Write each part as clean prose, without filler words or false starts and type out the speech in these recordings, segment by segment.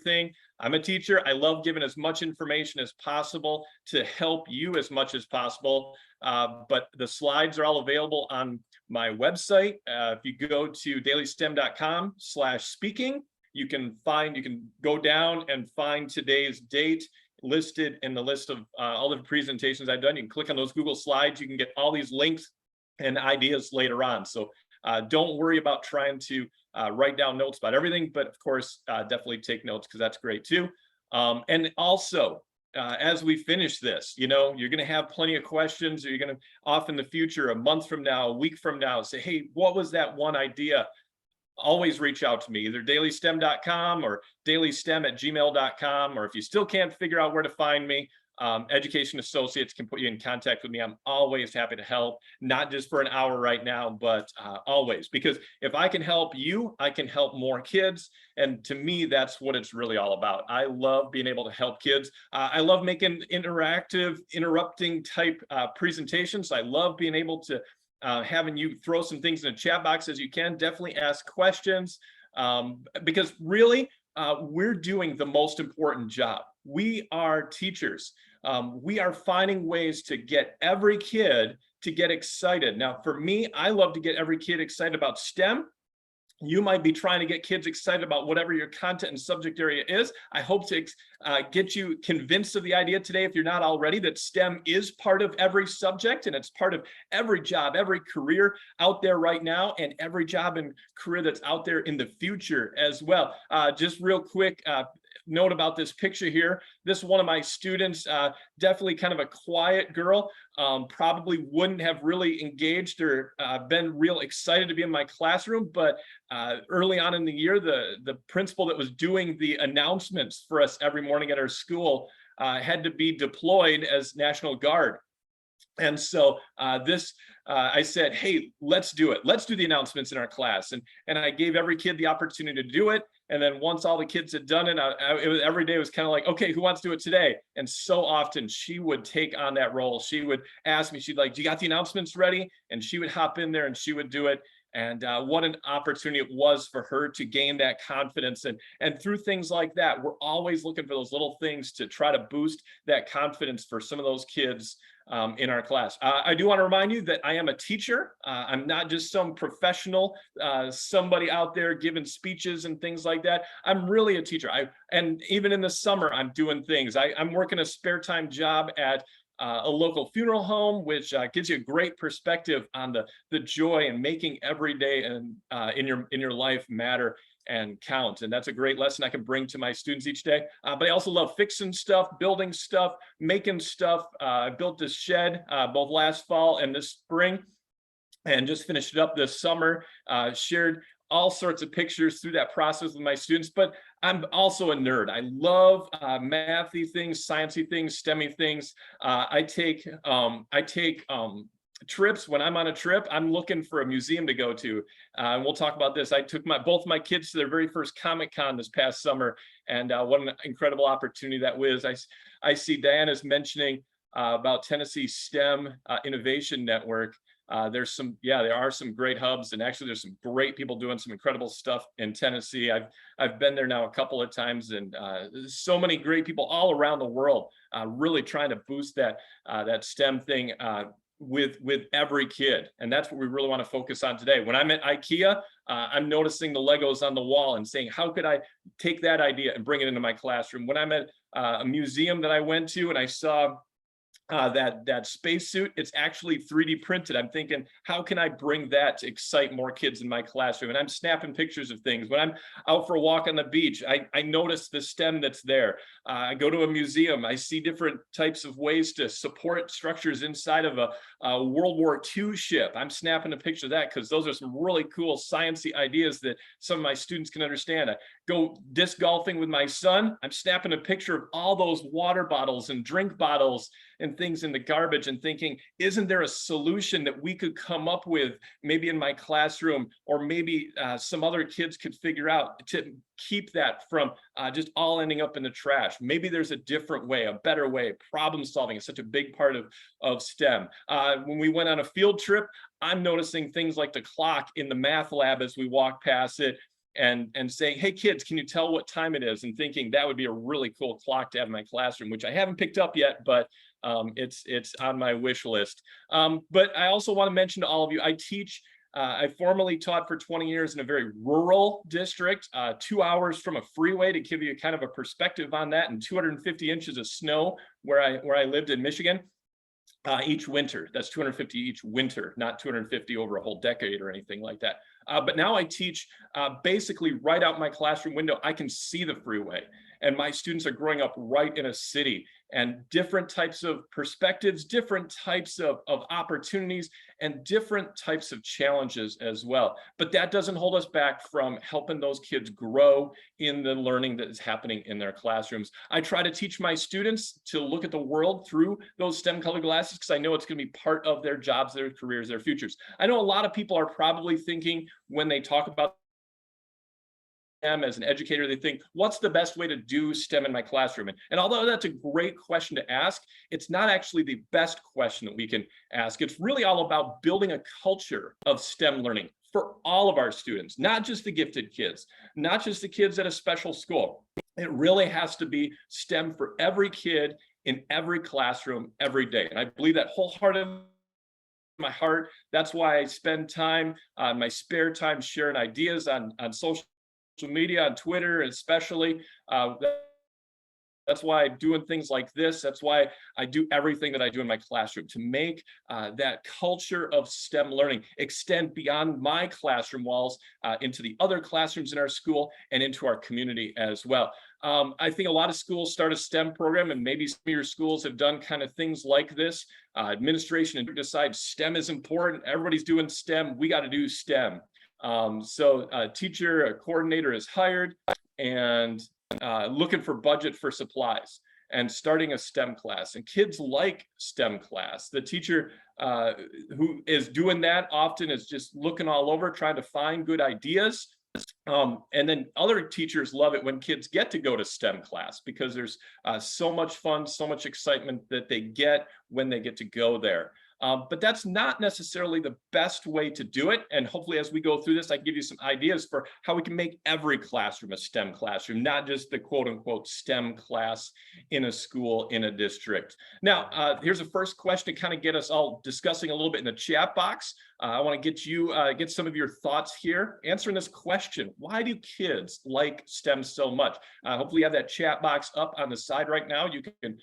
thing. I'm a teacher. I love giving as much information as possible to help you as much as possible. But the slides are all available on my website. If you go to dailystem.com/speaking, you can go down and find today's date listed in the list of all the presentations I've done. You can click on those Google Slides. You can get all these links and ideas later on. So don't worry about trying to write down notes about everything, but of course, definitely take notes because that's great too. And also, as we finish this, you're going to have plenty of questions, or you're going to off in the future, a month from now, a week from now, say, hey, what was that one idea? Always reach out to me, either dailystem.com or dailystem@gmail.com, or if you still can't figure out where to find me, Education Associates can put you in contact with me. I'm always happy to help, not just for an hour right now, but always, because if I can help you, I can help more kids. And to me, that's what it's really all about. I love being able to help kids. I love making interactive, interrupting type presentations. I love being able to having you throw some things in the chat box as you can. Definitely ask questions, because really, we're doing the most important job. We are teachers. We are finding ways to get every kid to get excited. Now, for me, I love to get every kid excited about STEM. You might be trying to get kids excited about whatever your content and subject area is. I hope to get you convinced of the idea today, if you're not already, that STEM is part of every subject, and it's part of every job, every career out there right now, and every job and career that's out there in the future as well. Just real quick, note about this picture here. This is one of my students, definitely kind of a quiet girl, probably wouldn't have really engaged or been real excited to be in my classroom, but early on in the year, the principal that was doing the announcements for us every morning at our school had to be deployed as National Guard. And so I said, hey, let's do it. Let's do the announcements in our class. And I gave every kid the opportunity to do it. And then once all the kids had done it, every day was kind of like, okay, who wants to do it today? And so often she would take on that role. She would ask me, she'd like, do you got the announcements ready? And she would hop in there and she would do it. And what an opportunity it was for her to gain that confidence. And through things like that, we're always looking for those little things to try to boost that confidence for some of those kids in our class. I do want to remind you that I am a teacher. I'm not just some professional, somebody out there giving speeches and things like that. I'm really a teacher. And even in the summer, I'm doing things. I'm working a spare time job at a local funeral home, which gives you a great perspective on the joy and making every day and in your life matter and count. And that's a great lesson I can bring to my students each day. But I also love fixing stuff, building stuff, making stuff. I built this shed both last fall and this spring, and just finished it up this summer. Shared all sorts of pictures through that process with my students, but I'm also a nerd. I love mathy things, sciencey things, STEMmy things. I take trips. When I'm on a trip, I'm looking for a museum to go to. And we'll talk about this. I took both my kids to their very first Comic-Con this past summer, and what an incredible opportunity that was. I see Diana's mentioning about Tennessee STEM Innovation Network. There are some great hubs, and actually there's some great people doing some incredible stuff in Tennessee. I've been there now a couple of times, and so many great people all around the world really trying to boost that STEM thing with every kid. And that's what we really want to focus on today. When I'm at IKEA, I'm noticing the Legos on the wall and saying, how could I take that idea and bring it into my classroom? When I'm at a museum that I went to and I saw that spacesuit, it's actually 3D printed. I'm thinking, how can I bring that to excite more kids in my classroom? And I'm snapping pictures of things. When I'm out for a walk on the beach, I notice the STEM that's there. I go to a museum, I see different types of ways to support structures inside of a World War II ship. I'm snapping a picture of that because those are some really cool sciencey ideas that some of my students can understand. I go disc golfing with my son. I'm snapping a picture of all those water bottles and drink bottles and things in the garbage and thinking, isn't there a solution that we could come up with maybe in my classroom, or maybe some other kids could figure out to keep that from just all ending up in the trash? Maybe there's a different way, a better way. Problem solving is such a big part of STEM. When we went on a field trip, I'm noticing things like the clock in the math lab as we walk past it. and saying, hey kids, can you tell what time it is? And thinking that would be a really cool clock to have in my classroom, which I haven't picked up yet, but it's on my wish list. But I also want to mention to all of you, I formerly taught for 20 years in a very rural district, 2 hours from a freeway, to give you kind of a perspective on that, and 250 inches of snow where I lived in Michigan. Each winter. That's 250 each winter, not 250 over a whole decade or anything like that. But now I teach basically right out my classroom window. I can see the freeway, and my students are growing up right in a city, and different types of perspectives, different types of opportunities, and different types of challenges as well. But that doesn't hold us back from helping those kids grow in the learning that is happening in their classrooms. I try to teach my students to look at the world through those STEM colored glasses, because I know it's going to be part of their jobs, their careers, their futures. I know a lot of people are probably thinking, when they talk about STEM as an educator, they think, what's the best way to do STEM in my classroom? And although that's a great question to ask, it's not actually the best question that we can ask. It's really all about building a culture of STEM learning for all of our students, not just the gifted kids, not just the kids at a special school. It really has to be STEM for every kid in every classroom every day. And I believe that wholeheartedly in my heart. That's why I spend time on my spare time sharing ideas on social media, on Twitter especially. That's why I'm doing things like this. That's why I do everything that I do in my classroom, to make that culture of STEM learning extend beyond my classroom walls into the other classrooms in our school and into our community as well. I think a lot of schools start a STEM program, and maybe some of your schools have done kind of things like this. Administration and decide STEM is important. Everybody's doing STEM. We got to do STEM. So a teacher, a coordinator is hired, and looking for budget for supplies and starting a STEM class. And kids like STEM class. The teacher who is doing that often is just looking all over, trying to find good ideas. And then other teachers love it when kids get to go to STEM class, because there's so much fun, so much excitement that they get when they get to go there. But that's not necessarily the best way to do it. And hopefully, as we go through this, I can give you some ideas for how we can make every classroom a STEM classroom, not just the quote unquote STEM class in a school, in a district. Now, here's a first question to kind of get us all discussing a little bit in the chat box. I want to get some of your thoughts here answering this question. Why do kids like STEM so much? Hopefully you have that chat box up on the side right now. You can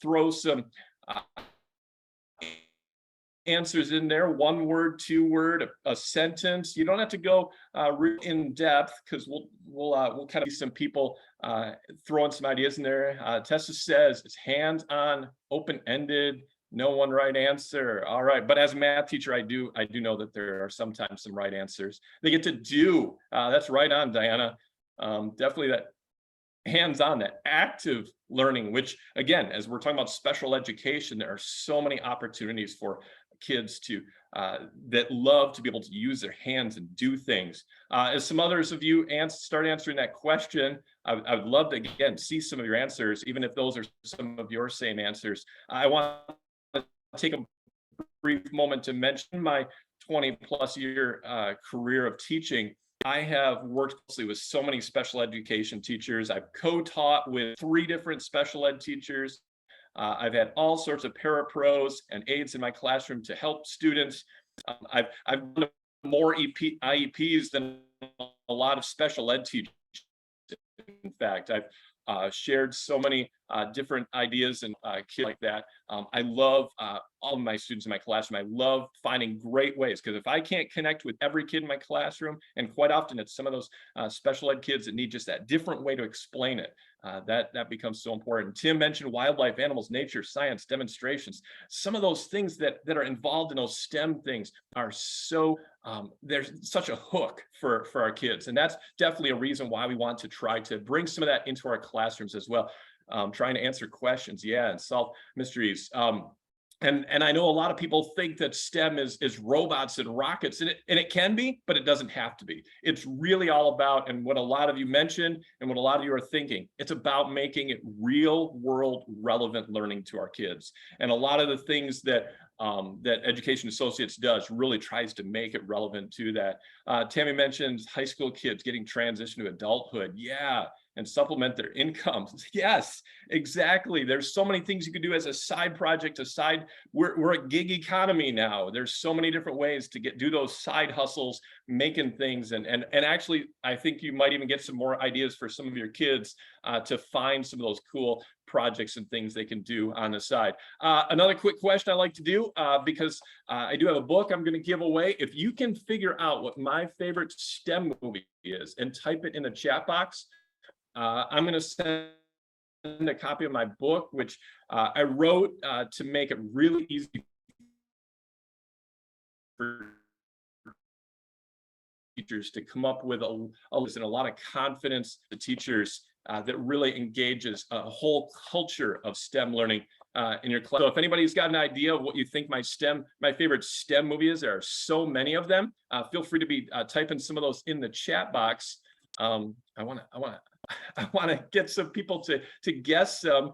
throw some answers in there, 1 word, 2 word, a sentence. You don't have to go really in depth, because we'll kind of see some people throwing some ideas in there. Tessa says it's hands-on, open-ended, no one right answer. All right, but as a math teacher, I do know that there are sometimes some right answers. They get to do. That's right on, Diana. Definitely that hands-on, that active learning, which again, as we're talking about special education, there are so many opportunities for kids to that love to be able to use their hands and do things. As some others of you start answering that question, I would love to again see some of your answers, even if those are some of your same answers. I want to take a brief moment to mention my 20+ year career of teaching. I have worked closely with so many special education teachers. I've co-taught with 3 different special ed teachers. I've had all sorts of parapros and aides in my classroom to help students. I've done more IEPs than a lot of special ed teachers. In fact, I've shared so many different ideas and kids like that. I love all of my students in my classroom. I love finding great ways, because if I can't connect with every kid in my classroom, and quite often it's some of those special ed kids that need just that different way to explain it, that becomes so important. Tim mentioned wildlife, animals, nature, science, demonstrations. Some of those things that are involved in those STEM things are so, there's such a hook for our kids. And that's definitely a reason why we want to try to bring some of that into our classrooms as well. Trying to answer questions, and solve mysteries. And I know a lot of people think that STEM is robots and rockets, and it can be, but it doesn't have to be. It's really all about, and what a lot of you mentioned and what a lot of you are thinking, it's about making it real world relevant learning to our kids. And a lot of the things that that Education Associates does really tries to make it relevant to that. Tammy mentions high school kids getting transition to adulthood. Yeah. And supplement their incomes. Yes, exactly. There's so many things you can do as a side project, we're a gig economy now. There's so many different ways to do those side hustles, making things. And actually, I think you might even get some more ideas for some of your kids to find some of those cool projects and things they can do on the side. Another quick question I like to do, because I do have a book I'm going to give away. If you can figure out what my favorite STEM movie is and type it in the chat box, I'm going to send a copy of my book, which I wrote to make it really easy for teachers to come up with a lot of confidence to teachers that really engages a whole culture of STEM learning in your class. So if anybody's got an idea of what you think my favorite STEM movie is, there are so many of them. Feel free to be typing some of those in the chat box. I want to get some people to guess some.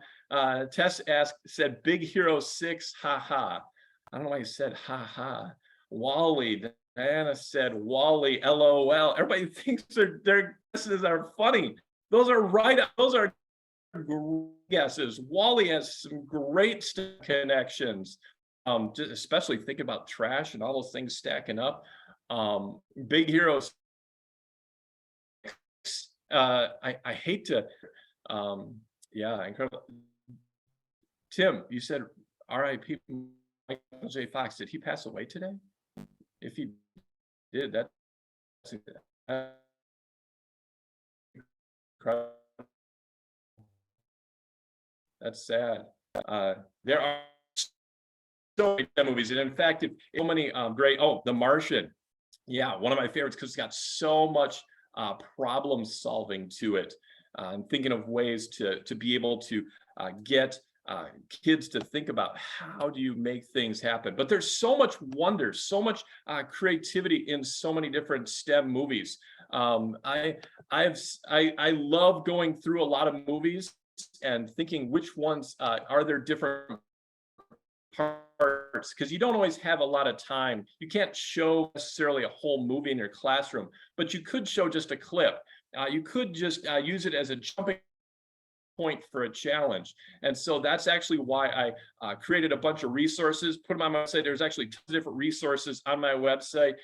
Tess said Big Hero 6, haha. I don't know why you said haha. Wally, Diana said Wally, LOL. Everybody thinks their guesses are funny. Those are right. Those are guesses. Wally has some great connections. Just especially think about trash and all those things stacking up. Big Hero 6. I hate to, yeah, incredible. Tim, you said R.I.P. Michael J. Fox. Did he pass away today? If he did, that's sad. There are so many movies, and in fact, so many great. Oh, The Martian. Yeah, one of my favorites because it's got so much problem solving to it. I'm thinking of ways to be able to get kids to think about how do you make things happen. But there's so much wonder, so much creativity in so many different STEM movies. I love going through a lot of movies and thinking which ones are there different parts, because you don't always have a lot of time. You can't show necessarily a whole movie in your classroom, but you could show just a clip. You could just use it as a jumping point for a challenge. And so that's actually why I created a bunch of resources, put them on my website. There's actually tons of different resources on my website,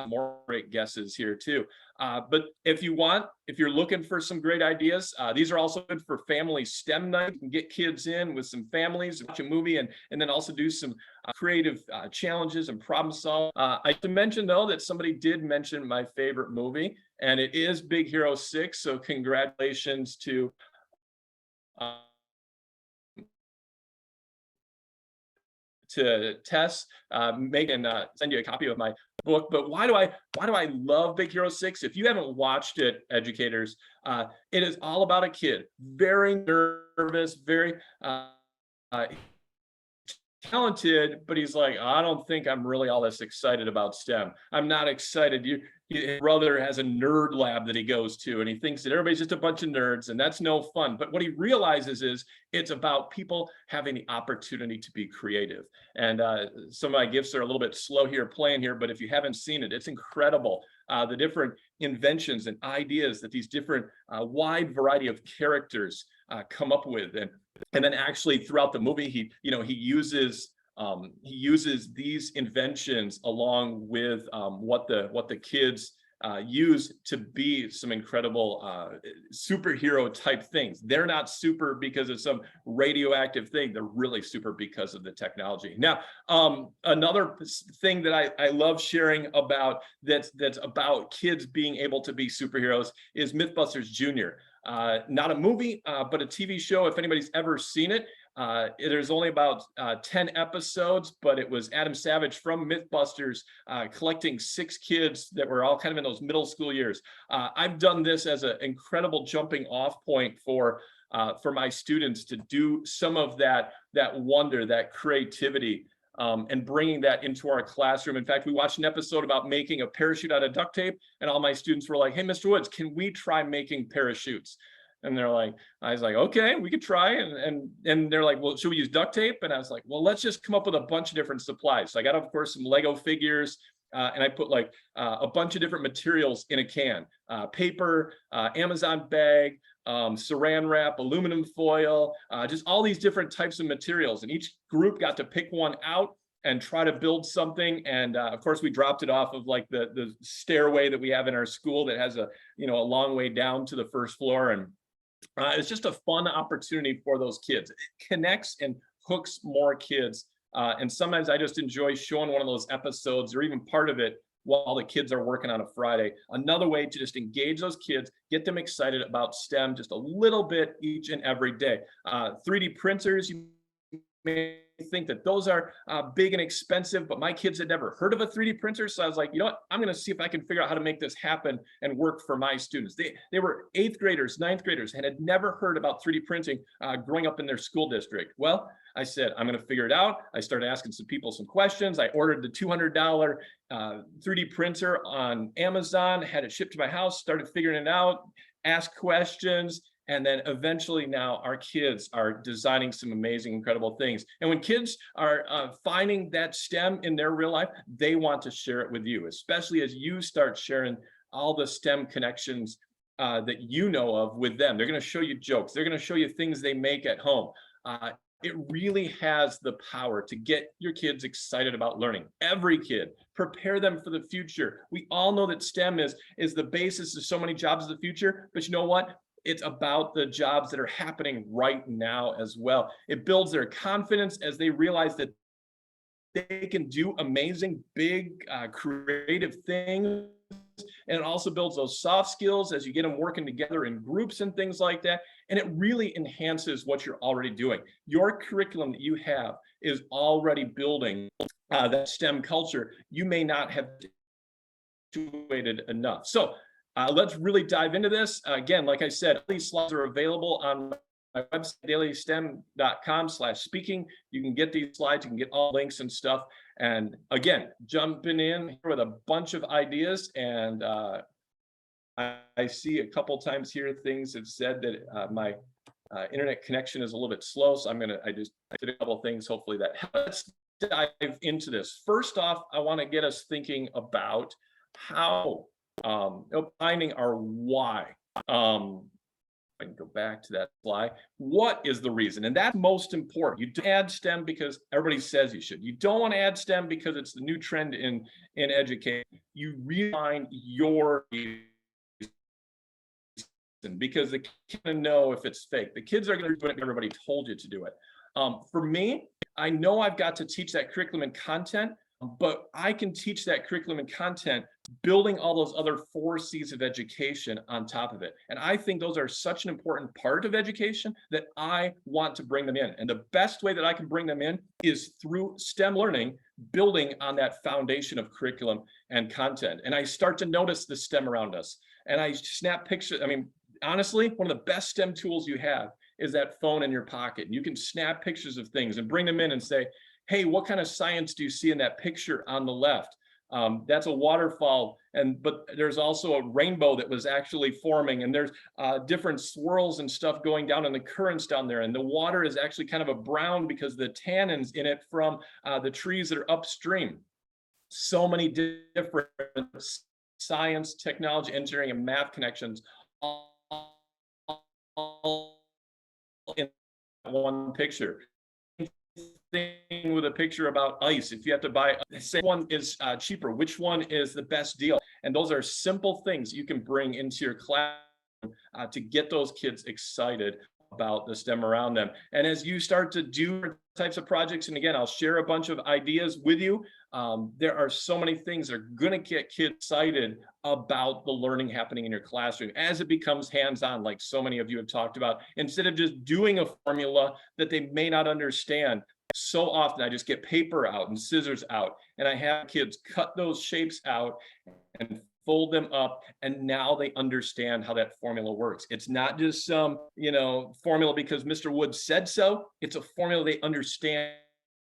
more great guesses here too. But if you're looking for some great ideas, these are also good for family STEM night. You can get kids in with some families, watch a movie, and then also do some creative challenges and problem solve. I should mention though that somebody did mention my favorite movie, and it is Big Hero 6. So congratulations to Tess, Megan, send you a copy of my book. But why do I love Big Hero 6? If you haven't watched it, educators, it is all about a kid, very nervous, very talented, but he's like, I don't think I'm really all this excited about STEM. I'm not excited. His brother has a nerd lab that he goes to, and he thinks that everybody's just a bunch of nerds, and that's no fun. But what he realizes is it's about people having the opportunity to be creative. And some of my gifts are a little bit slow here playing here, but if you haven't seen it, it's incredible. The different inventions and ideas that these different wide variety of characters come up with. And then actually throughout the movie, he uses these inventions along with what the kids use to be some incredible superhero type things. They're not super because of some radioactive thing. They're really super because of the technology. Now, another thing that I love sharing about that's about kids being able to be superheroes is Mythbusters Junior. Not a movie, but a TV show. If anybody's ever seen it, there's only about 10 episodes, but it was Adam Savage from Mythbusters collecting 6 kids that were all kind of in those middle school years. I've done this as an incredible jumping off point for my students to do some of that wonder, that creativity, and bringing that into our classroom. In fact, we watched an episode about making a parachute out of duct tape, and all my students were like, hey, Mr. Woods, can we try making parachutes? And they're like, I was like, okay, we could try. And they're like, well, should we use duct tape? And I was like, well, let's just come up with a bunch of different supplies. So I got, of course, some Lego figures. And I put like a bunch of different materials in a can, paper, Amazon bag, saran wrap, aluminum foil, just all these different types of materials. And each group got to pick one out and try to build something. And of course, we dropped it off of like the stairway that we have in our school that has a long way down to the first floor. And it's just a fun opportunity for those kids. It connects and hooks more kids. And sometimes I just enjoy showing one of those episodes or even part of it while the kids are working on a Friday. Another way to just engage those kids, get them excited about STEM just a little bit each and every day. 3D printers, you may think that those are big and expensive, but my kids had never heard of a 3D printer. So I was like, you know what, I'm going to see if I can figure out how to make this happen and work for my students. They were 8th graders, 9th graders, and had never heard about 3D printing growing up in their school district. Well, I said, I'm going to figure it out. I started asking some people some questions. I ordered the $200 3D printer on Amazon, had it shipped to my house, started figuring it out, asked questions. And then eventually now our kids are designing some amazing, incredible things. And when kids are finding that STEM in their real life, they want to share it with you, especially as you start sharing all the STEM connections that you know of with them. They're going to show you jokes. They're going to show you things they make at home. It really has the power to get your kids excited about learning. Every kid, prepare them for the future. We all know that STEM is the basis of so many jobs of the future, but you know what? It's about the jobs that are happening right now as well. It builds their confidence as they realize that they can do amazing, big, creative things. And it also builds those soft skills as you get them working together in groups and things like that. And it really enhances what you're already doing. Your curriculum that you have is already building that STEM culture. You may not have situated enough. So let's really dive into this. Again, like I said, these slides are available on my website, dailystem.com/speaking. You can get these slides, you can get all links and stuff. And again, jumping in here with a bunch of ideas. And I see a couple times here things have said that my internet connection is a little bit slow. So I just did a couple of things. Hopefully that helps. Let's dive into this. First off, I want to get us thinking about how finding our why. I can go back to that slide. What is the reason? And that's most important. You don't add STEM because everybody says you should. You don't want to add STEM because it's the new trend in education. You really find your reason, because the kids know if it's fake. The kids are going to do it if everybody told you to do it. For me, I know I've got to teach that curriculum and content, but I can teach that curriculum and content building all those other 4 C's of education on top of it. And I think those are such an important part of education that I want to bring them in. And the best way that I can bring them in is through STEM learning, building on that foundation of curriculum and content. And I start to notice the STEM around us. And I snap pictures. I mean, honestly, one of the best STEM tools you have is that phone in your pocket. And you can snap pictures of things and bring them in and say, hey, what kind of science do you see in that picture on the left? That's a waterfall, but there's also a rainbow that was actually forming, and there's different swirls and stuff going down in the currents down there, and the water is actually kind of a brown because the tannins in it from the trees that are upstream. So many different science, technology, engineering, and math connections all in one picture. Thing with a picture about ice. If you have to buy, say one is cheaper, which one is the best deal? And those are simple things you can bring into your class to get those kids excited about the STEM around them. And as you start to do types of projects, and again, I'll share a bunch of ideas with you. There are so many things that are going to get kids excited about the learning happening in your classroom as it becomes hands-on, like so many of you have talked about, instead of just doing a formula that they may not understand. So often I just get paper out and scissors out, and I have kids cut those shapes out and fold them up, and now they understand how that formula works. It's not just some, formula because Mr. Wood said so. It's a formula they understand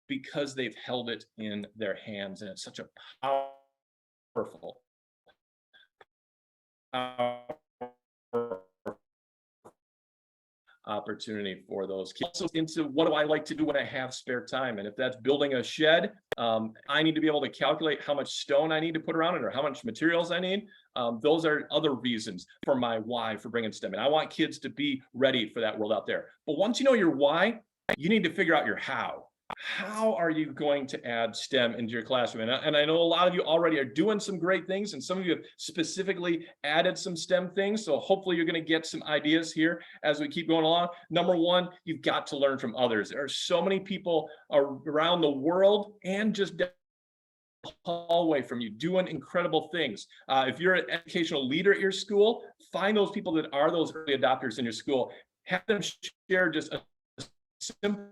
because they've held it in their hands, and it's such a powerful opportunity for those kids. Also into what do I like to do when I have spare time? And if that's building a shed, I need to be able to calculate how much stone I need to put around it or how much materials I need. Those are other reasons for my why for bringing STEM. And I want kids to be ready for that world out there. But once you know your why, you need to figure out your how. How are you going to add STEM into your classroom? And I know a lot of you already are doing some great things, and some of you have specifically added some STEM things. So hopefully you're going to get some ideas here as we keep going along. Number one, you've got to learn from others. There are so many people around the world and just hallway from you doing incredible things. If you're an educational leader at your school, find those people that are those early adopters in your school. Have them share just a simple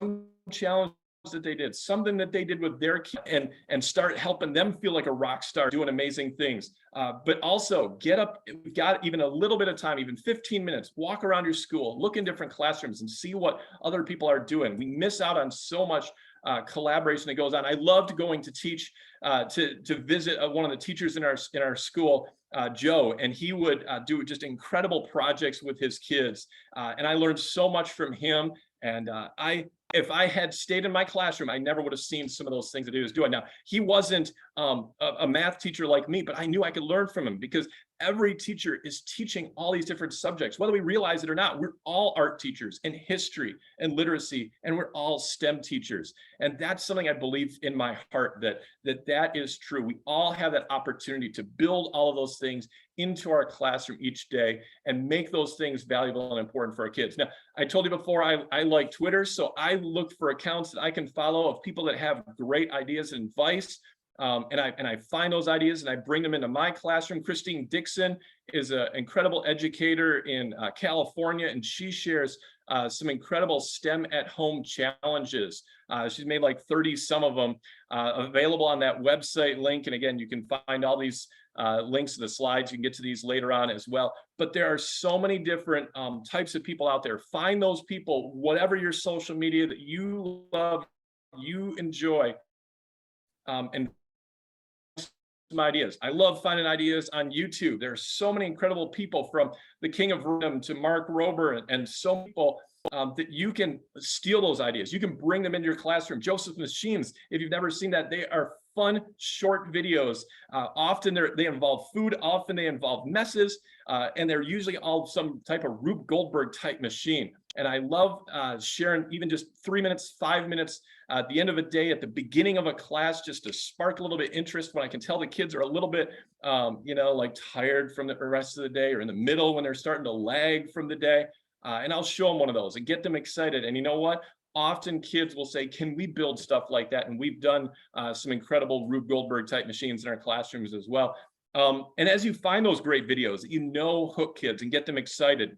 some challenge that they did, something that they did with their kids, and start helping them feel like a rock star doing amazing things. But also get up, we've got even a little bit of time, even 15 minutes, walk around your school, look in different classrooms and see what other people are doing. We miss out on so much collaboration that goes on. I loved going to teach, to visit one of the teachers in our school, Joe, and he would do just incredible projects with his kids. And I learned so much from him. And if I had stayed in my classroom, I never would have seen some of those things that he was doing. Now, he wasn't a math teacher like me, but I knew I could learn from him because every teacher is teaching all these different subjects, whether we realize it or not. We're all art teachers and history and literacy, and we're all STEM teachers. And that's something I believe in my heart that is true. We all have that opportunity to build all of those things into our classroom each day and make those things valuable and important for our kids. Now, I told you before, I like Twitter, so I look for accounts that I can follow of people that have great ideas and advice. And I find those ideas and I bring them into my classroom. Christine Dixon is an incredible educator in California, and she shares some incredible STEM at home challenges. She's made like 30 some of them available on that website link. And again, you can find all these links to the slides. You can get to these later on as well. But there are so many different types of people out there. Find those people, whatever your social media that you love, you enjoy, and some ideas. I love finding ideas on YouTube. There are so many incredible people, from the King of Rhythm to Mark Rober, and so many people that you can steal those ideas. You can bring them into your classroom. Joseph Machines, if you've never seen that, they are fun, short videos. Often they involve food, often they involve messes, and they're usually all some type of Rube Goldberg type machine. And I love sharing even just 3 minutes, 5 minutes at the end of a day, at the beginning of a class, just to spark a little bit of interest when I can tell the kids are a little bit, like tired from the rest of the day, or in the middle when they're starting to lag from the day. And I'll show them one of those and get them excited. And you know what? Often kids will say, can we build stuff like that? And we've done some incredible Rube Goldberg type machines in our classrooms as well. And as you find those great videos that hook kids and get them excited,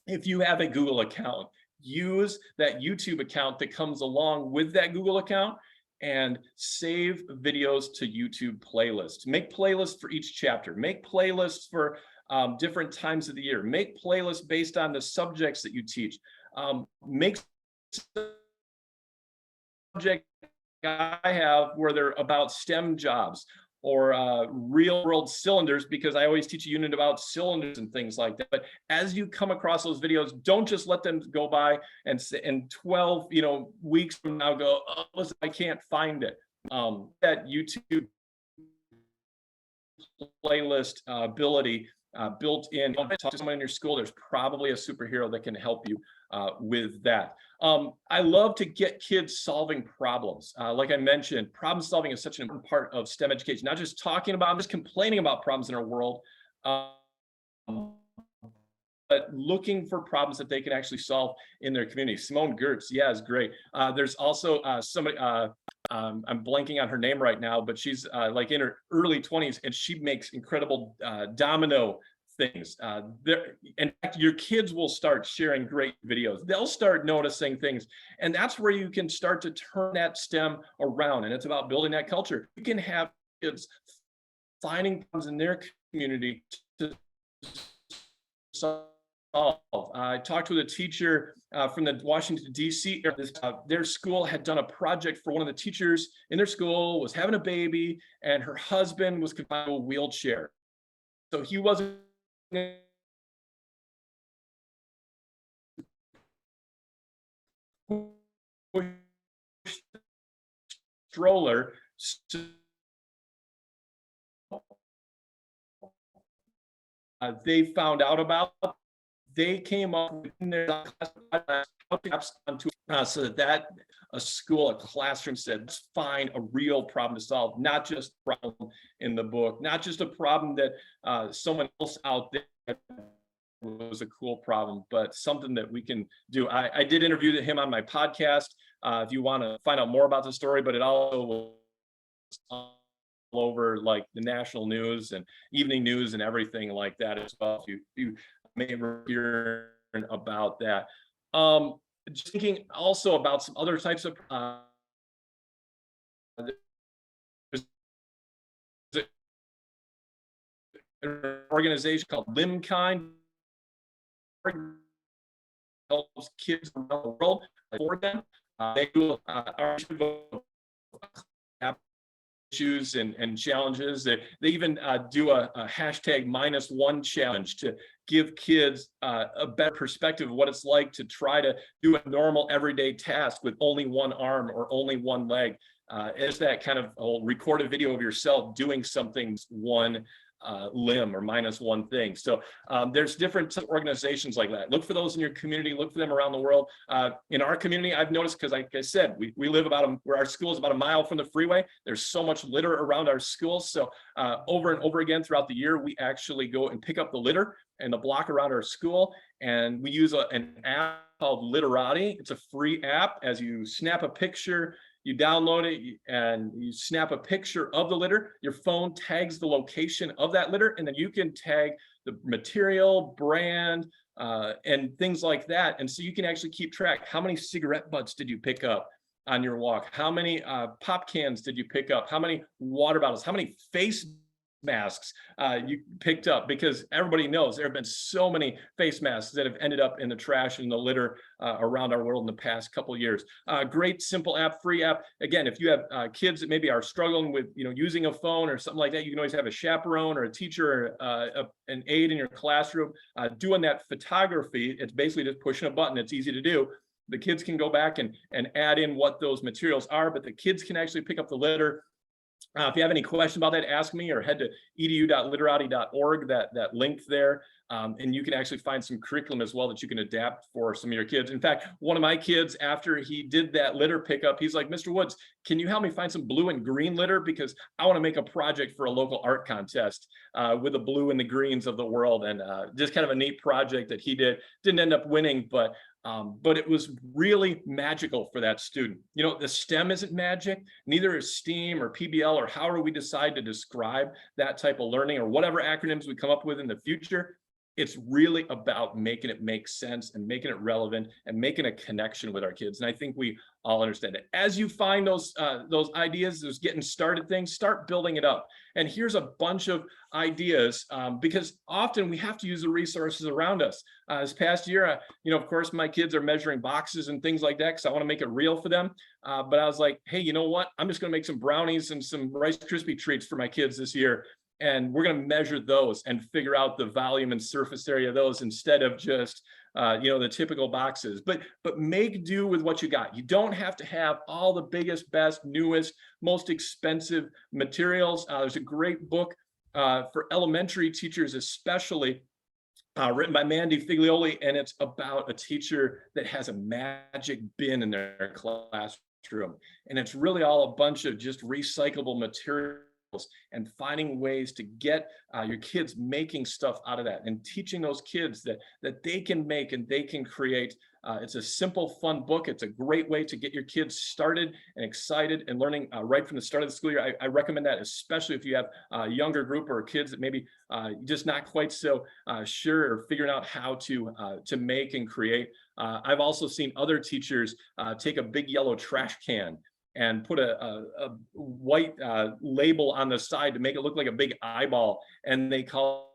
if you have a Google account, use that YouTube account that comes along with that Google account and save videos to YouTube playlists. Make playlists for each chapter. Make playlists for different times of the year. Make playlists based on the subjects that you teach. Make subject I have where they're about STEM jobs or real world cylinders, because I always teach a unit about cylinders and things like that. But as you come across those videos, don't just let them go by and 12 weeks from now go, oh, listen, I can't find it. That YouTube playlist ability built in. Talk to someone in your school. There's probably a superhero that can help you with that. I love to get kids solving problems. Like I mentioned, problem solving is such an important part of STEM education. Not just talking about, just complaining about problems in our world, but looking for problems that they can actually solve in their community. Simone Gertz, yeah, is great. There's also somebody, I'm blanking on her name right now, but she's like in her early 20s, and she makes incredible domino things. In fact, your kids will start sharing great videos. They'll start noticing things, and that's where you can start to turn that STEM around. And it's about building that culture. You can have kids finding problems in their community to solve. I talked with a teacher from the Washington, D.C. area. Their school had done a project for one of the teachers in their school, was having a baby, and her husband was confined to a wheelchair. So he wasn't push the stroller. So, they found out about, they came up with in their class onto so that a school, a classroom said, let's find a real problem to solve, not just a problem in the book, not just a problem that someone else out there was a cool problem, but something that we can do. I did interview him on my podcast. If you want to find out more about the story, but it also was all over like the national news and evening news and everything like that as well. If you may hear about that. Just thinking also about some other types of an organization called Limkind, helps kids around the world for them. They do issues and challenges. They even do a hashtag -1 challenge to give kids a better perspective of what it's like to try to do a normal everyday task with only one arm or only one leg. Is that kind of record a video of yourself doing something one limb or -1 thing. So there's different organizations like that. Look for those in your community, look for them around the world. In our community, I've noticed, because like I said, we live where our school is about a mile from the freeway. There's so much litter around our schools. So over and over again throughout the year, we actually go and pick up the litter and the block around our school. And we use an app called Litterati. It's a free app. As you snap a picture, you download it and you snap a picture of the litter, your phone tags the location of that litter, and then you can tag the material, brand, and things like that. And so you can actually keep track. How many cigarette butts did you pick up on your walk? How many pop cans did you pick up? How many water bottles? How many face masks you picked up? Because everybody knows there have been so many face masks that have ended up in the trash and the litter around our world in the past couple of years. Great, simple app, free app. Again, if you have kids that maybe are struggling with using a phone or something like that, you can always have a chaperone or a teacher or an aide in your classroom doing that photography. It's basically just pushing a button. It's easy to do. The kids can go back and add in what those materials are, but the kids can actually pick up the litter. If you have any question about that, ask me, or head to edu.litterati.org, that link there. And you can actually find some curriculum as well that you can adapt for some of your kids. In fact, one of my kids, after he did that litter pickup, he's like, Mr. Woods, can you help me find some blue and green litter? Because I want to make a project for a local art contest with the blue and the greens of the world. And just kind of a neat project that he did. Didn't end up winning, but it was really magical for that student. The STEM isn't magic, neither is STEAM or PBL, or however we decide to describe that type of learning, or whatever acronyms we come up with in the future. It's really about making it make sense and making it relevant and making a connection with our kids. And I think we all understand it. As you find those ideas, those getting started things, start building it up. And here's a bunch of ideas because often we have to use the resources around us. This past year, of course, my kids are measuring boxes and things like that because I want to make it real for them. But I was like, hey, you know what? I'm just going to make some brownies and some Rice Krispie treats for my kids this year. And we're going to measure those and figure out the volume and surface area of those instead of just, the typical boxes. But make do with what you got. You don't have to have all the biggest, best, newest, most expensive materials. There's a great book for elementary teachers, especially written by Mandy Figlioli, and it's about a teacher that has a magic bin in their classroom. And it's really all a bunch of just recyclable materials and finding ways to get your kids making stuff out of that and teaching those kids that they can make and they can create. It's a simple, fun book. It's a great way to get your kids started and excited and learning right from the start of the school year. I recommend that, especially if you have a younger group or kids that maybe just not quite so sure or figuring out how to make and create. I've also seen other teachers take a big yellow trash can and put a white label on the side to make it look like a big eyeball, and they call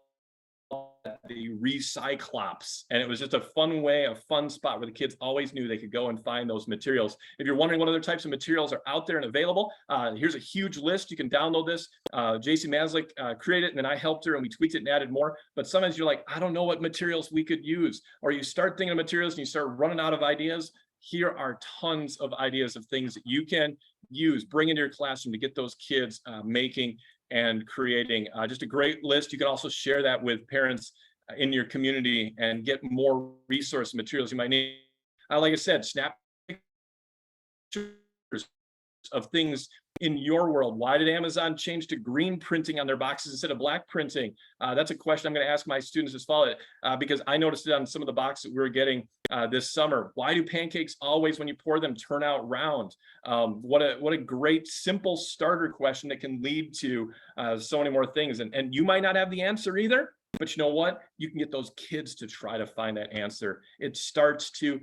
it the Recyclops. And it was just a fun spot where the kids always knew they could go and find those materials. If you're wondering what other types of materials are out there and available, here's a huge list. You can download this. JC Maslick created it, and then I helped her and we tweaked it and added more. But sometimes you're like, I don't know what materials we could use. Or you start thinking of materials and you start running out of ideas. here are tons of ideas of things that you can use, bring into your classroom to get those kids making and creating just a great list. You can also share that with parents in your community and get more resource materials you might need. Like I said, snap pictures of things in your world. Why did Amazon change to green printing on their boxes instead of black printing? That's a question I'm going to ask my students this fall because I noticed it on some of the boxes we were getting this summer. Why do pancakes always, when you pour them, turn out round? What a great simple starter question that can lead to so many more things. And you might not have the answer either, but you know what? You can get those kids to try to find that answer. It starts to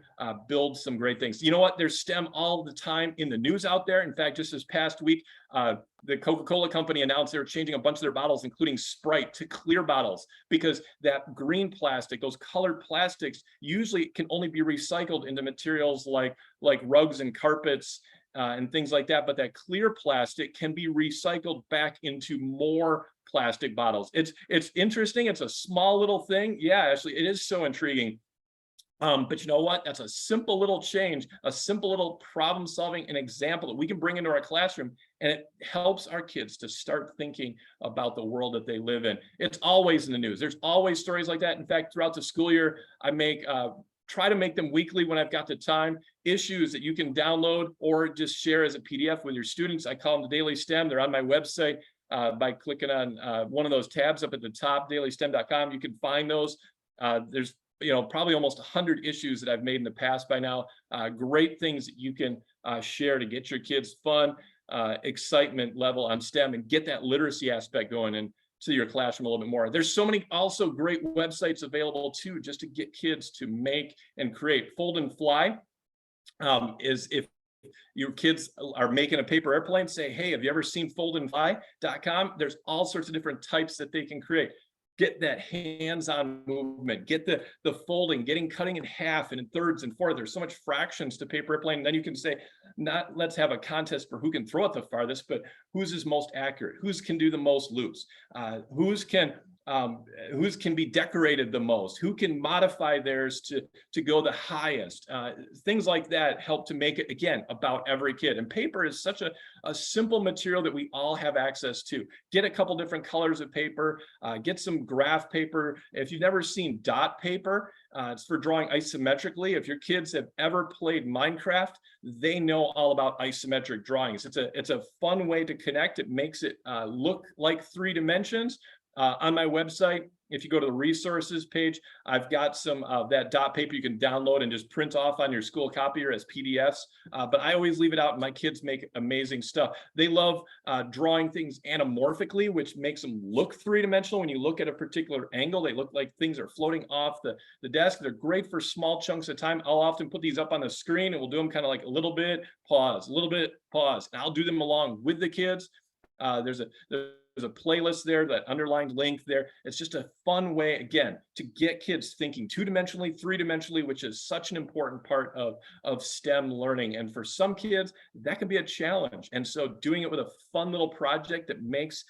build some great things. You know what? There's STEM all the time in the news out there. In fact, just this past week, the Coca-Cola company announced they're changing a bunch of their bottles, including Sprite, to clear bottles, because that green plastic, those colored plastics, usually can only be recycled into materials like rugs and carpets and things like that. But that clear plastic can be recycled back into more plastic bottles. It's interesting. It's a small little thing. Yeah, actually, it is so intriguing. But you know what? That's a simple little change, a simple little problem solving, an example that we can bring into our classroom, and it helps our kids to start thinking about the world that they live in. It's always in the news. There's always stories like that. In fact, throughout the school year, I try to make them weekly when I've got the time, issues that you can download or just share as a PDF with your students. I call them the Daily STEM. They're on my website. By clicking on one of those tabs up at the top, dailystem.com, you can find those. There's probably almost 100 issues that I've made in the past by now. Great things that you can share to get your kids fun, excitement level on STEM and get that literacy aspect going into your classroom a little bit more. There's so many also great websites available too, just to get kids to make and create. Fold and Fly is if your kids are making a paper airplane, say, hey, have you ever seen foldandfly.com? There's all sorts of different types that they can create. Get that hands-on movement, get the folding, cutting in half and in thirds and fourths. There's so much fractions to paper airplane. And then you can say, not let's have a contest for who can throw it the farthest, but whose is most accurate, whose can do the most loops, whose can be decorated the most, who can modify theirs to go the highest. Things like that help to make it, again, about every kid. And paper is such a simple material that we all have access to. Get a couple different colors of paper, get some graph paper. If you've never seen dot paper, it's for drawing isometrically. If your kids have ever played Minecraft, they know all about isometric drawings. It's a fun way to connect. It makes it look like 3 dimensions. On my website, if you go to the resources page, I've got some of that dot paper you can download and just print off on your school copier as PDFs. But I always leave it out, and my kids make amazing stuff. They love drawing things anamorphically, which makes them look 3-dimensional. When you look at a particular angle, they look like things are floating off the desk. They're great for small chunks of time. I'll often put these up on the screen, and we'll do them kind of like a little bit, pause, a little bit, pause. And I'll do them along with the kids. There's a playlist there, that underlined link there. It's just a fun way, again, to get kids thinking 2-dimensionally, 3-dimensionally, which is such an important part of STEM learning. And for some kids, that can be a challenge. And so doing it with a fun little project that makes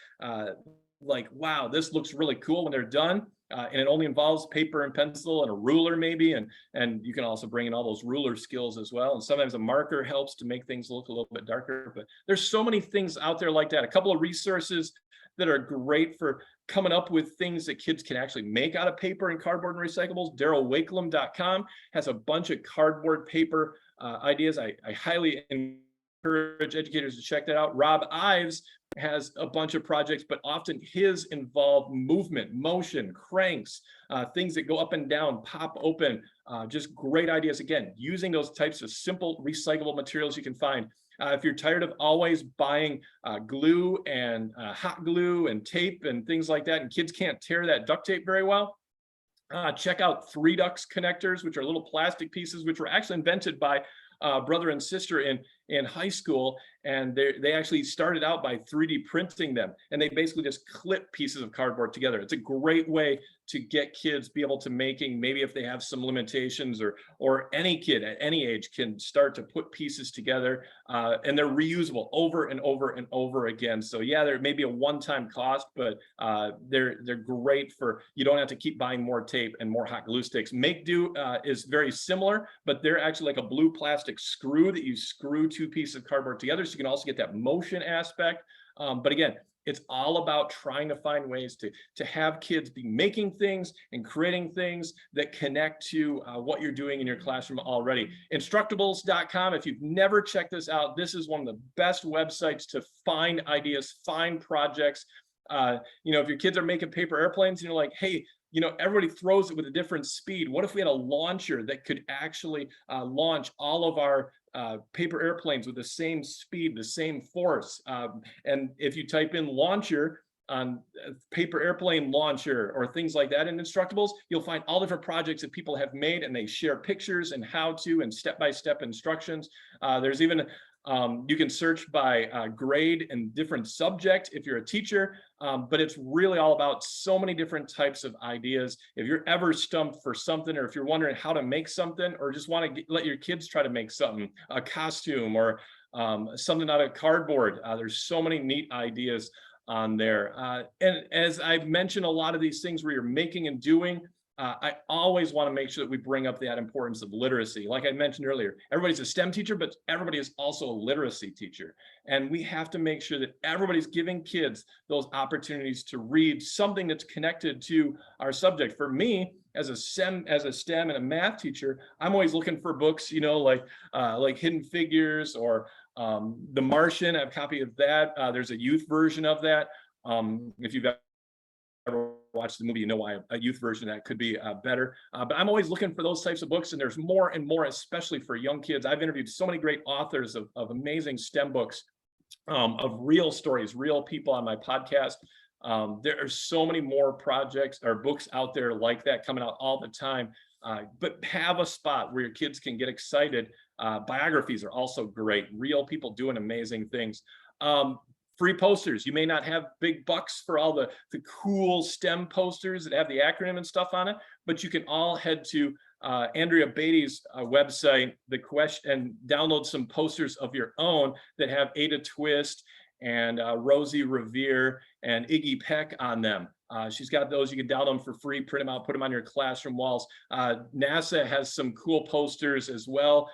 like, wow, this looks really cool when they're done. And it only involves paper and pencil and a ruler maybe. And you can also bring in all those ruler skills as well. And sometimes a marker helps to make things look a little bit darker. But there's so many things out there like that. A couple of resources that are great for coming up with things that kids can actually make out of paper and cardboard and recyclables. DarylWakelam.com has a bunch of cardboard paper ideas. I highly encourage educators to check that out. Rob Ives has a bunch of projects, but often his involve movement, motion, cranks, things that go up and down, pop open, just great ideas. Again, using those types of simple recyclable materials you can find. If you're tired of always buying glue and hot glue and tape and things like that, and kids can't tear that duct tape very well, check out 3Dux connectors, which are little plastic pieces, which were actually invented by brother and sister in in high school, and they actually started out by 3D printing them, and they basically just clip pieces of cardboard together. It's a great way to get kids be able to making, maybe if they have some limitations, or any kid at any age can start to put pieces together, and they're reusable over and over and over again. So yeah, there may be a one-time cost, but they're great for, you don't have to keep buying more tape and more hot glue sticks. Make Do is very similar, but they're actually like a blue plastic screw that you screw two pieces of cardboard together, so you can also get that motion aspect. But again, it's all about trying to find ways to have kids be making things and creating things that connect to what you're doing in your classroom already. Instructables.com, if you've never checked this out, this is one of the best websites to find ideas, find projects. You know, if your kids are making paper airplanes and you're like, hey, you know, everybody throws it with a different speed. What if we had a launcher that could actually launch all of our paper airplanes with the same speed, the same force? And if you type in launcher on paper airplane launcher or things like that in Instructables, you'll find all different projects that people have made, and they share pictures and how to and step-by-step instructions. There's even you can search by grade and different subject if you're a teacher, but it's really all about so many different types of ideas. If you're ever stumped for something, or if you're wondering how to make something, or just want to let your kids try to make something, a costume or something out of cardboard, there's so many neat ideas on there. And as I've mentioned, a lot of these things where you're making and doing, I always want to make sure that we bring up that importance of literacy. Like I mentioned earlier, everybody's a STEM teacher, but everybody is also a literacy teacher. And we have to make sure that everybody's giving kids those opportunities to read something that's connected to our subject. For me, as a STEM and a math teacher, I'm always looking for books, you know, like Hidden Figures or The Martian. I have a copy of that. There's a youth version of that. If you've ever watched the movie, you know why a youth version of that could be better. But I'm always looking for those types of books, and there's more and more, especially for young kids. I've interviewed so many great authors of amazing STEM books, of real stories, real people on my podcast. There are so many more projects or books out there like that coming out all the time. But have a spot where your kids can get excited. Biographies are also great. Real people doing amazing things. Free posters. You may not have big bucks for all the cool STEM posters that have the acronym and stuff on it, but you can all head to Andrea Beatty's website, and download some posters of your own that have Ada Twist and Rosie Revere and Iggy Peck on them. She's got those. You can download them for free, print them out, put them on your classroom walls. NASA has some cool posters as well.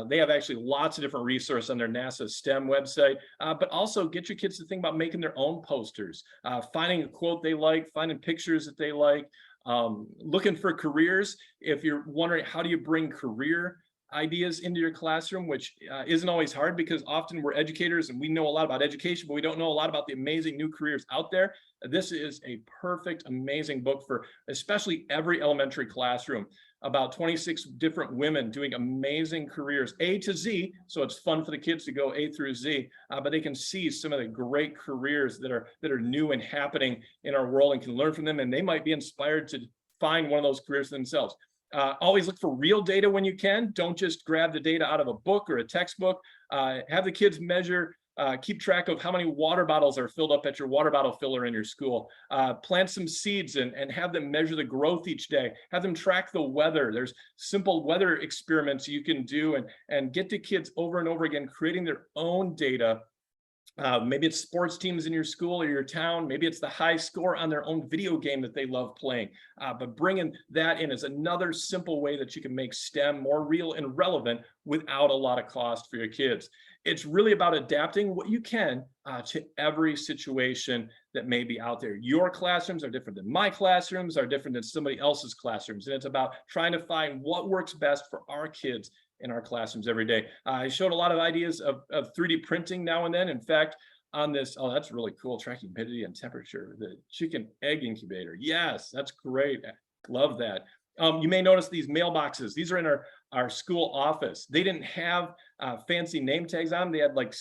They have actually lots of different resources on their NASA STEM website, but also get your kids to think about making their own posters, finding a quote they like, finding pictures that they like, looking for careers. If you're wondering how do you bring career ideas into your classroom, which isn't always hard, because often we're educators and we know a lot about education, but we don't know a lot about the amazing new careers out there. This is a perfect, amazing book for especially every elementary classroom. About 26 different women doing amazing careers, A to Z. So it's fun for the kids to go A through Z, but they can see some of the great careers that are new and happening in our world, and can learn from them. And they might be inspired to find one of those careers themselves. Always look for real data when you can. Don't just grab the data out of a book or a textbook. Have the kids measure, keep track of how many water bottles are filled up at your water bottle filler in your school. Plant some seeds and have them measure the growth each day. Have them track the weather. There's simple weather experiments you can do, and get the kids over and over again creating their own data. Maybe it's sports teams in your school or your town. Maybe it's the high score on their own video game that they love playing. But bringing that in is another simple way that you can make STEM more real and relevant without a lot of cost for your kids. It's really about adapting what you can to every situation that may be out there. Your classrooms are different than my classrooms, are different than somebody else's classrooms. And it's about trying to find what works best for our kids in our classrooms every day. I showed a lot of ideas of 3D printing now and then. In fact, on this, oh, that's really cool, tracking humidity and temperature, the chicken egg incubator. Yes, that's great. Love that. You may notice these mailboxes. These are in our school office. They didn't have fancy name tags on them. They had like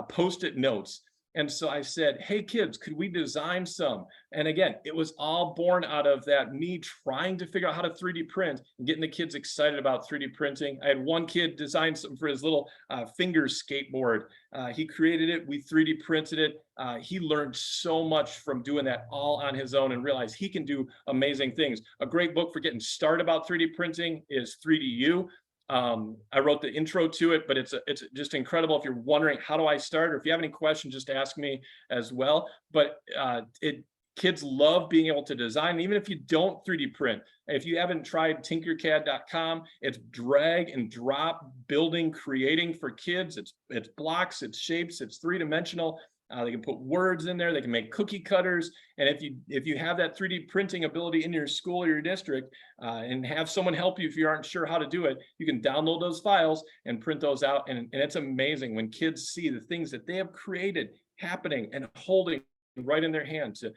Post-it notes. And so I said, hey kids, could we design some? And again, it was all born out of that, me trying to figure out how to 3D print and getting the kids excited about 3D printing. I had one kid design something for his little finger skateboard. He created it, we 3D printed it. He learned so much from doing that all on his own and realized he can do amazing things. A great book for getting started about 3D printing is 3DU. I wrote the intro to it, but it's just incredible. If you're wondering, how do I start? Or if you have any questions, just ask me as well. But kids love being able to design, even if you don't 3D print. If you haven't tried tinkercad.com, it's drag and drop building, creating for kids. It's blocks, it's shapes, it's three-dimensional. They can put words in there, they can make cookie cutters. And if you have that 3D printing ability in your school or your district, and have someone help you if you aren't sure how to do it, you can download those files and print those out. And it's amazing when kids see the things that they have created happening and holding right in their hand to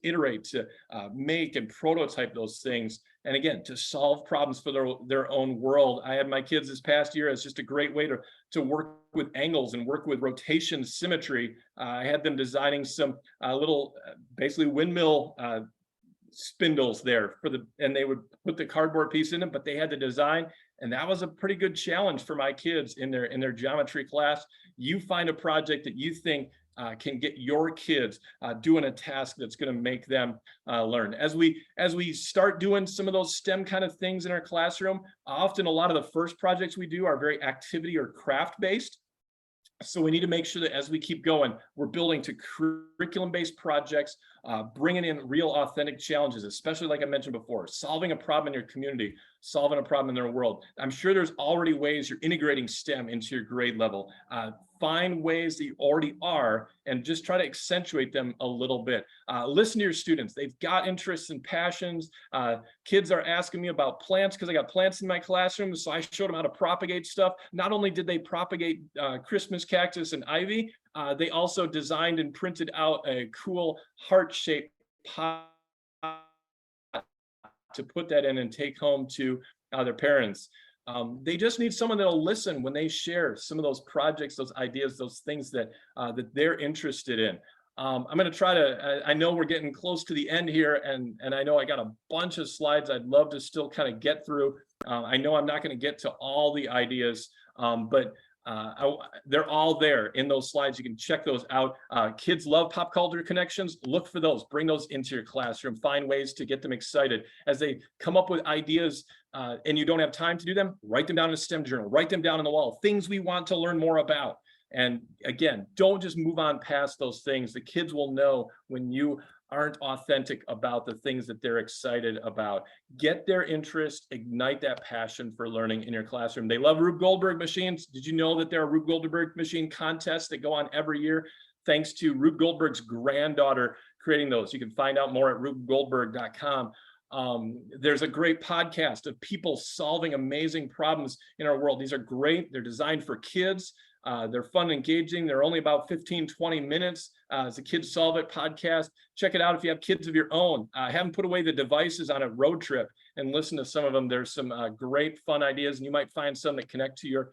iterate, to make and prototype those things. And again, to solve problems for their own world. I had my kids this past year as just a great way to work with angles and work with rotation symmetry. I had them designing some little, basically windmill spindles there and they would put the cardboard piece in them, but they had to design. And that was a pretty good challenge for my kids in their geometry class. You find a project that you think can get your kids doing a task that's going to make them learn. As we start doing some of those STEM kind of things in our classroom, often a lot of the first projects we do are very activity or craft based. So we need to make sure that as we keep going, we're building to curriculum-based projects, bringing in real authentic challenges, especially like I mentioned before, solving a problem in your community, solving a problem in their world. I'm sure there's already ways you're integrating STEM into your grade level. Find ways that you already are and just try to accentuate them a little bit. Listen to your students. They've got interests and passions. Kids are asking me about plants because I got plants in my classroom. So I showed them how to propagate stuff. Not only did they propagate Christmas cactus and ivy, they also designed and printed out a cool heart-shaped pot to put that in and take home to their parents. They just need someone that'll listen when they share some of those projects, those ideas, those things that they're interested in. I'm going to try to, I know we're getting close to the end here, and I know I got a bunch of slides I'd love to still kind of get through. I know I'm not going to get to all the ideas, but they're all there in those slides. You can check those out. Kids love pop culture connections. Look for those, bring those into your classroom, find ways to get them excited as they come up with ideas and you don't have time to do them. Write them down in a STEM journal, write them down on the wall, things we want to learn more about. And again, don't just move on past those things. The kids will know when you aren't authentic about the things that they're excited about. Get their interest, ignite that passion for learning in your classroom. They love Rube Goldberg machines. Did you know that there are Rube Goldberg machine contests that go on every year? Thanks to Rube Goldberg's granddaughter creating those. You can find out more at rubegoldberg.com. There's a great podcast of people solving amazing problems in our world. These are great. They're designed for kids. They're fun and engaging. They're only about 15, 20 minutes. It's a Kids Solve It podcast. Check it out if you have kids of your own. Have them put away the devices on a road trip and listen to some of them. There's some great fun ideas, and you might find some that connect to your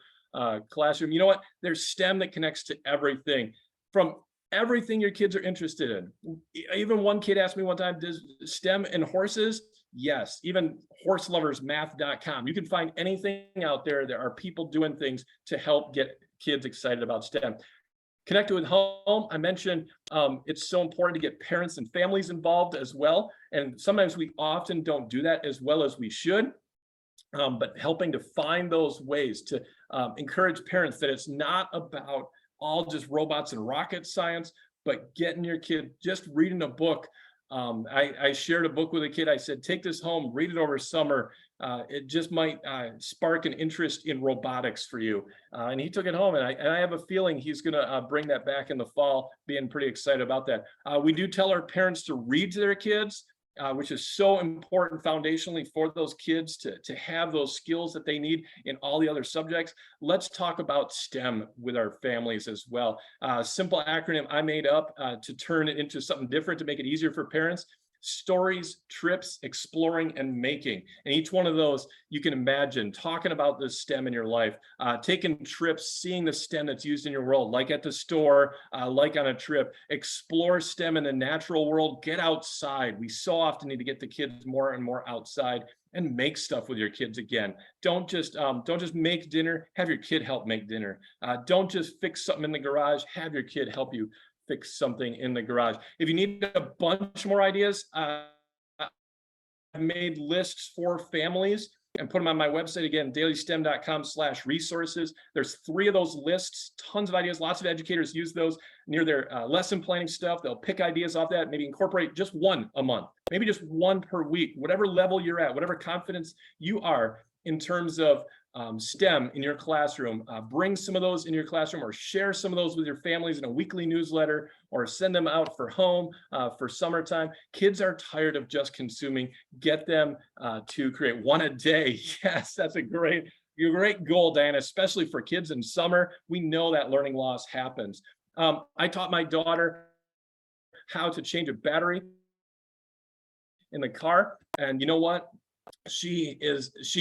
classroom. You know what? There's STEM that connects to everything, from everything your kids are interested in. Even one kid asked me one time, does STEM and horses? Yes, even horseloversmath.com. You can find anything out there. There are people doing things to help get kids excited about STEM. Connected with home, I mentioned it's so important to get parents and families involved as well. And sometimes we often don't do that as well as we should. But helping to find those ways to encourage parents that it's not about all just robots and rocket science, but getting your kid just reading a book. I shared a book with a kid. I said, take this home, read it over summer. It just might spark an interest in robotics for you. And he took it home, and I have a feeling he's going to bring that back in the fall, being pretty excited about that. We do tell our parents to read to their kids, which is so important foundationally for those kids to have those skills that they need in all the other subjects. Let's talk about STEM with our families as well. Simple acronym I made up to turn it into something different to make it easier for parents. stories, trips, exploring, and making. And each one of those, you can imagine talking about this STEM in your life, taking trips, seeing the STEM that's used in your world, like at the store, like on a trip. Explore STEM in the natural world, get outside. We so often need to get the kids more and more outside and make stuff with your kids again. Don't just make dinner, have your kid help make dinner. Don't just fix something in the garage, have your kid help you fix something in the garage. If you need a bunch more ideas, I've made lists for families and put them on my website again, dailystem.com/resources. There's 3 of those lists, tons of ideas. Lots of educators use those near their lesson planning stuff. They'll pick ideas off that, maybe incorporate just one a month, maybe just one per week, whatever level you're at, whatever confidence you are in terms of STEM in your classroom. Bring some of those in your classroom, or share some of those with your families in a weekly newsletter, or send them out for home for summertime. Kids are tired of just consuming. Get them to create one a day. Yes, that's a great goal, Diana, especially for kids in summer. We know that learning loss happens. I taught my daughter how to change a battery in the car, and you know what? She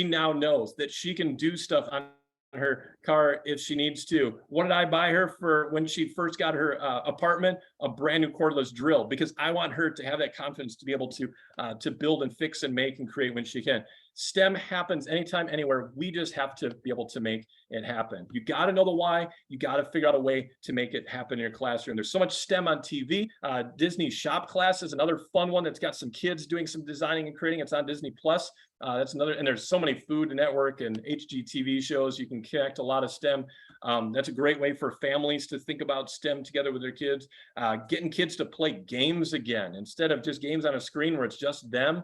now knows that she can do stuff on her car if she needs to. What did I buy her for when she first got her apartment? A brand new cordless drill, because I want her to have that confidence to be able to build and fix and make and create when she can. STEM happens anytime, anywhere. We just have to be able to make it happen. You got to know the why. You got to figure out a way to make it happen in your classroom. There's so much STEM on TV. Disney Shop Class is another fun one that's got some kids doing some designing and creating. It's on Disney Plus. That's another, and there's so many Food Network and HGTV shows. You can connect a lot of STEM. That's a great way for families to think about STEM together with their kids. Getting kids to play games again, instead of just games on a screen where it's just them,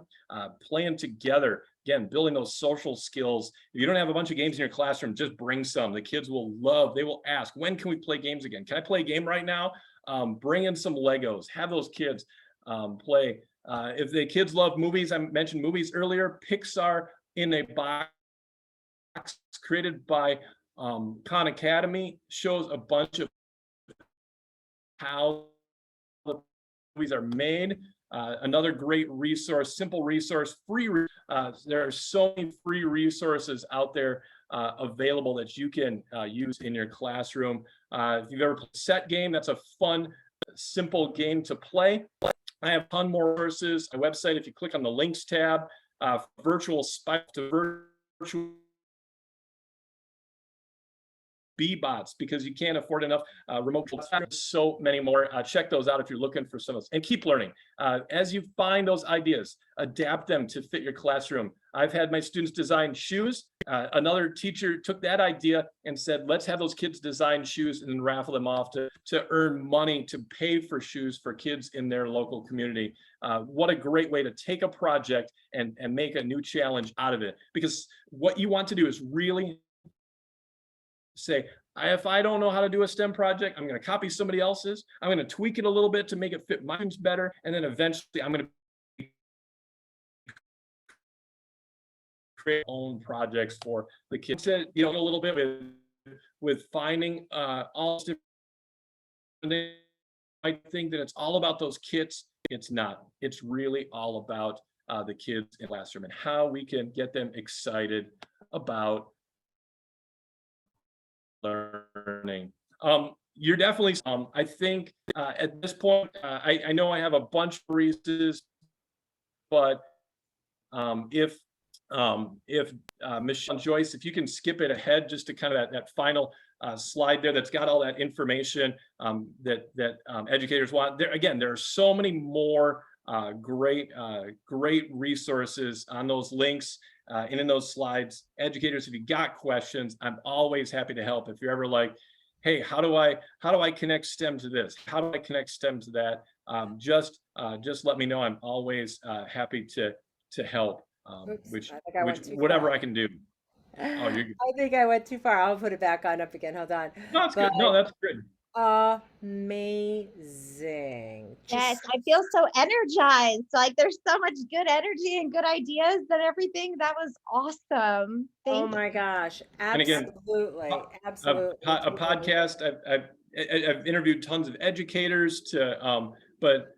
playing together. Again, building those social skills. If you don't have a bunch of games in your classroom, just bring some. The kids will love, they will ask, when can we play games again? Can I play a game right now? Bring in some Legos, have those kids play. If the kids love movies, I mentioned movies earlier, Pixar in a Box, created by Khan Academy, shows a bunch of how the movies are made. Another great resource, simple resource, free. There are so many free resources out there available that you can use in your classroom. If you've ever played Set Game, that's a fun, simple game to play. I have a ton more resources. My website, if you click on the links tab, virtual spike to virtual B-bots, because you can't afford enough remote. So many more. Check those out if you're looking for some of those, and keep learning. As you find those ideas, adapt them to fit your classroom. I've had my students design shoes. Another teacher took that idea and said, let's have those kids design shoes and then raffle them off to earn money to pay for shoes for kids in their local community. What a great way to take a project and make a new challenge out of it. Because what you want to do is really say, if I don't know how to do a STEM project, I'm going to copy somebody else's. I'm going to tweak it a little bit to make it fit my students better. And then eventually I'm going to create own projects for the kids. A little bit with finding all different. I think that it's all about those kits. It's not. It's really all about the kids in the classroom and how we can get them excited about learning. You're definitely, I think at this point, I know I have a bunch of reasons, but if Michelle Joyce, if you can skip it ahead just to kind of that final slide there that's got all that information that educators want. There are so many more great resources on those links and in those slides. Educators, if you got questions, I'm always happy to help. If you're ever like, hey, how do I connect STEM to this? How do I connect STEM to that? Just let me know. I'm always happy to help. Whatever I can do. Oh, you're good. I think I went too far. I'll put it back on up again. Hold on. No, that's But good. No, that's good. amazing. Yes, Just I feel so energized. Like there's so much good energy and good ideas and everything. That was awesome. oh Thank you. my gosh. And again, Absolutely. a Absolutely. podcast. I've interviewed tons of educators but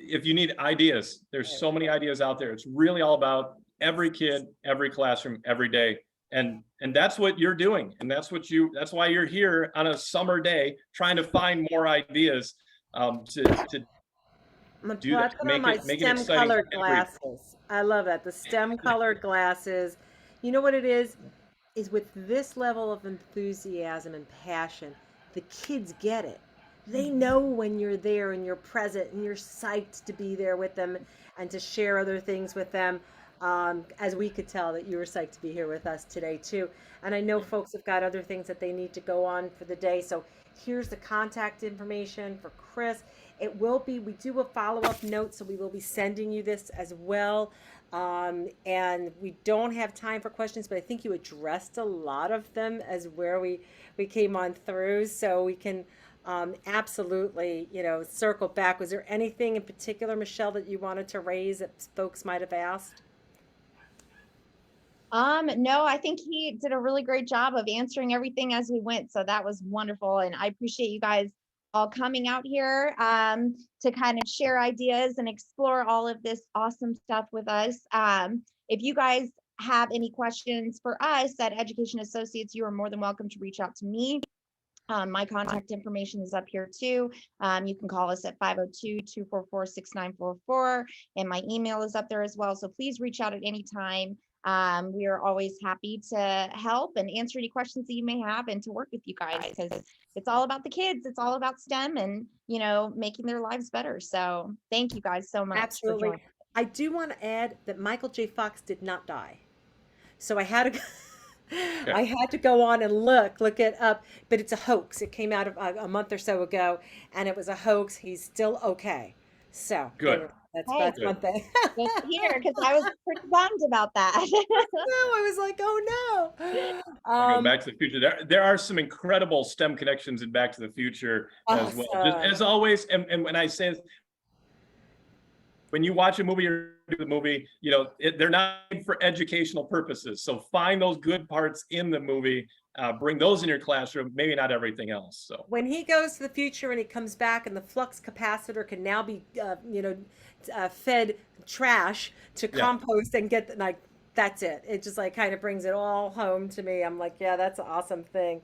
if you need ideas, there's so many ideas out there. It's really all about every kid, every classroom, every day. And that's what you're doing. And that's why you're here on a summer day, trying to find more ideas to I'm gonna do that, put on my make it STEM exciting for colored every- glasses. I love that. The STEM colored glasses. You know what it is with this level of enthusiasm and passion, the kids get it. They know when you're there and you're present and you're psyched to be there with them and to share other things with them. As we could tell that you were psyched to be here with us today too. And I know folks have got other things that they need to go on for the day. So here's the contact information for Chris. We do a follow-up note, so we will be sending you this as well. And we don't have time for questions, but I think you addressed a lot of them as where we came on through. So we can absolutely, circle back. Was there anything in particular, Michelle, that you wanted to raise that folks might have asked? No, I think he did a really great job of answering everything as we went. So that was wonderful. And I appreciate you guys all coming out here to kind of share ideas and explore all of this awesome stuff with us. If you guys have any questions for us at Education Associates, you are more than welcome to reach out to me. My contact information is up here too. You can call us at 502-244-6944, and my email is up there as well. So please reach out at any time. We are always happy to help and answer any questions that you may have and to work with you guys, because it's all about the kids. It's all about STEM and, making their lives better. So thank you guys so much. Absolutely. I do want to add that Michael J. Fox did not die. So I had to I had to go on and look it up, but it's a hoax. It came out a month or so ago, and it was a hoax. He's still okay. So Good. That's Good. one thing. Good to hear, because I was pretty bummed about that. No, I was like, oh no. Go Back to the Future. There are some incredible STEM connections in Back to the Future as well. Just, as always, and when I say, when you watch a movie or the movie, they're not made for educational purposes. So find those good parts in the movie, bring those in your classroom, maybe not everything else. So when he goes to the future and he comes back and the flux capacitor can now be, fed trash to compost and get that's it. It just kind of brings it all home to me. I'm like, yeah, that's an awesome thing.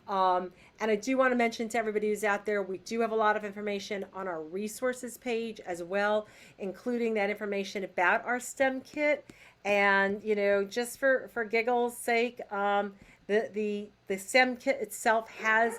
And I do want to mention to everybody who's out there, we do have a lot of information on our resources page as well, including that information about our STEM kit. And, just for giggles sake, the STEM kit itself has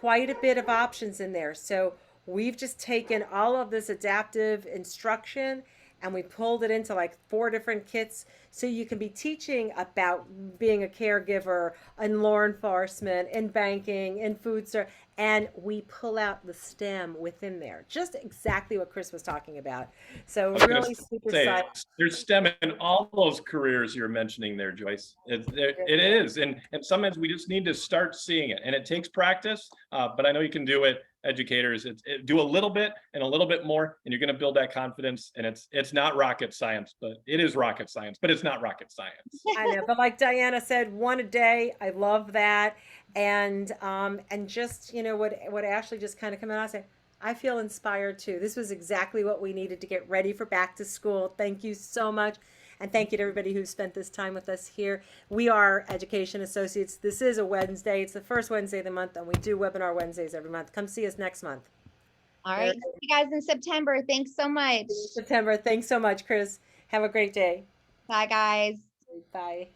quite a bit of options in there. So we've just taken all of this adaptive instruction and we pulled it into 4 different kits, so you can be teaching about being a caregiver in law enforcement, in banking, in food service, and we pull out the STEM within there. Just exactly what Chris was talking about. So really super excited. There's STEM in all those careers you're mentioning there, Joyce. It is, and sometimes we just need to start seeing it, and it takes practice, but I know you can do it. Educators, do a little bit and a little bit more, and you're going to build that confidence. And it's not rocket science, but it is rocket science, but it's not rocket science. I know, but like Diana said, 1 a day. I love that. And just what Ashley just kind of come out and say, I feel inspired too. This was exactly what we needed to get ready for back to school. Thank you so much. And thank you to everybody who spent this time with us here. We are Education Associates. This is a Wednesday. It's the first Wednesday of the month, and we do webinar Wednesdays every month. Come see us next month. All right. See you guys in September. Thanks so much. September. Thanks so much, Chris. Have a great day. Bye, guys. Bye.